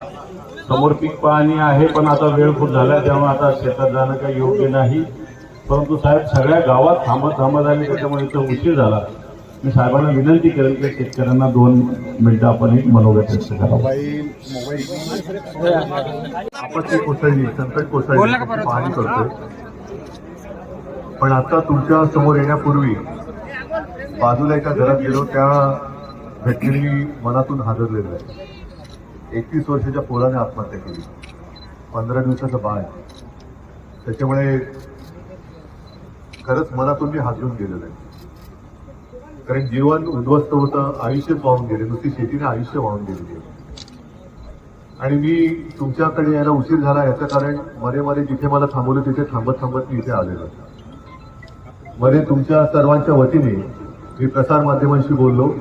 समोर पीक पाहणी आहे, पण आता वेळ खूप झाला, त्यामुळे आता शेतात जाणं काही योग्य नाही. परंतु साहेब सगळ्या गावात थांबत आले, त्याच्यामुळे इथं उशीर झाला. मी साहेबांना विनंती करेन की शेतकऱ्यांना 2 मिनिटं आपण एक मनोगत व्यक्त करावं. आपत्ती कोसळली, संकट कोसळली, पाहणी करतोय. पण आता तुमच्या समोर येण्यापूर्वी बाजूला एका घरात गेलो, त्या घटनेने मी मनातून हादरलेलो आहे. 31 वर्षाच्या पोराने आत्महत्या केली, 15 दिवसाचं बाळ. त्याच्यामुळे खरंच मनातून मी हादरून गेलेलो आहे. कारण जीवन उद्ध्वस्त होतं, आयुष्यच वाहून गेले, नुसती शेतीने आयुष्य वाहून गेलेली आहे. आणि मी तुमच्याकडे यायला उशीर झाला याचं कारण मध्ये जिथे मला थांबवलं तिथे थांबत मी इथे आलेलो. मध्ये तुमच्या सर्वांच्या वतीने मी प्रसार माध्यमांशी बोललो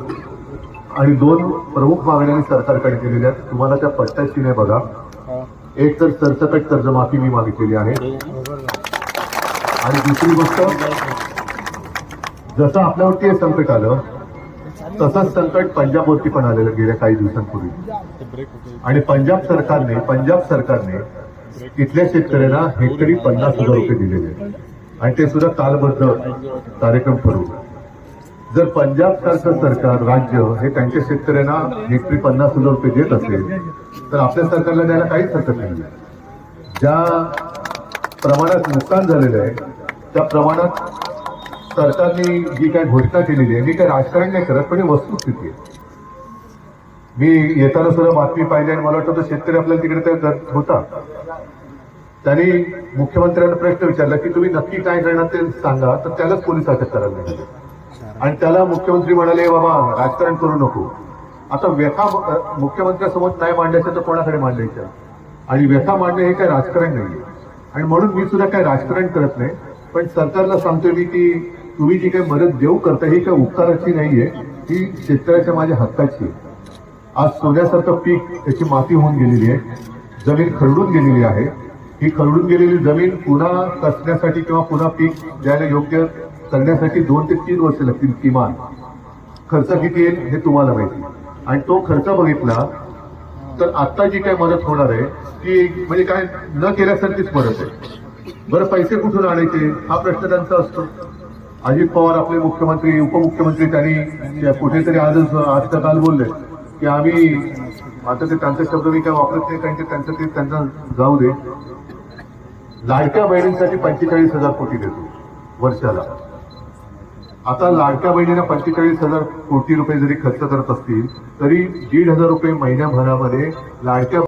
आणि 2 प्रमुख मागण्या मी सरकारकडे केलेल्या आहेत. तुम्हाला त्या पट्ट्यात की नाही बघा. एक तर सरसकट कर्जमाफी मी मागितलेली आहे, आणि दुसरी गोष्ट, जसं आपल्यावरती हे संकट आलं तसंच संकट पंजाबवरती पण आलेलं गेल्या काही दिवसांपूर्वी. आणि पंजाब सरकारने तिथल्या शेतकऱ्यांना हेक्टरी 50,000 रुपये दिलेले, आणि ते सुद्धा कालबद्ध कार्यक्रम करून. जर पंजाब सारखं सरकार, राज्य हे त्यांच्या शेतकऱ्यांना हेक्टरी 50,000 रुपये देत असेल तर आपल्या सरकारला द्यायला काहीच हरकत नाही. ज्या प्रमाणात नुकसान झालेलं आहे त्या प्रमाणात सरकारने जी काही घोषणा केलेली आहे, मी काही राजकारण नाही करत, पण ही वस्तुस्थिती आहे. मी येताना सुद्धा बातमी पाहिली आणि मला वाटतं शेतकरी आपल्याला तिकडे त्या होता. त्यांनी मुख्यमंत्र्यांना प्रश्न विचारला की तुम्ही नक्की काय करणार ते सांगा, तर त्यालाच पोलीस अटक करायला निघाले. आणि त्याला मुख्यमंत्री म्हणाले, बाबा राजकारण करू नको. आता व्यथा मुख्यमंत्र्यांसमोर नाही मांडायचं तर कोणाकडे मांडायचं? आणि व्यथा मांडणे हे काही राजकारण नाहीये. आणि म्हणून मी सुद्धा काही राजकारण करत नाही, पण सरकारला सांगतोय मी की तुम्ही जी काही मदत देऊ करता ही काही उपकाराची नाहीये, ही शेतकऱ्याच्या माझ्या हक्काची आहे. आज सोन्यासारखं पीक त्याची माती होऊन गेलेली आहे, जमीन खरडून गेलेली आहे. ही खरडून गेलेली जमीन पुन्हा कसण्यासाठी किंवा पुन्हा पीक द्यायला योग्य करण्यासाठी 2 ते 3 वर्ष लागतील किमान. खर्च किती येईल हे तुम्हाला माहिती, आणि तो खर्च बघितला तर आता जी काय मदत होणार आहे ती म्हणजे काय न केल्यासारखीच मदत आहे. बरं, पैसे कुठून आणायचे हा प्रश्न त्यांचा असतो. अजित पवार आपले मुख्यमंत्री, उपमुख्यमंत्री, त्यांनी कुठेतरी आज का काल बोलले की आम्ही, आता ते त्यांचा शब्द मी काय वापरत नाही कारण ते त्यांना जाऊ दे, लाडक्या बहिणींसाठी 45,000 कोटी देतो वर्षाला. आता लाडक्या बहिणींना 45,000 कोटी रुपये जरी खर्च करत असतील तरी 1,500 रुपये महिन्याभरामध्ये लाडक्या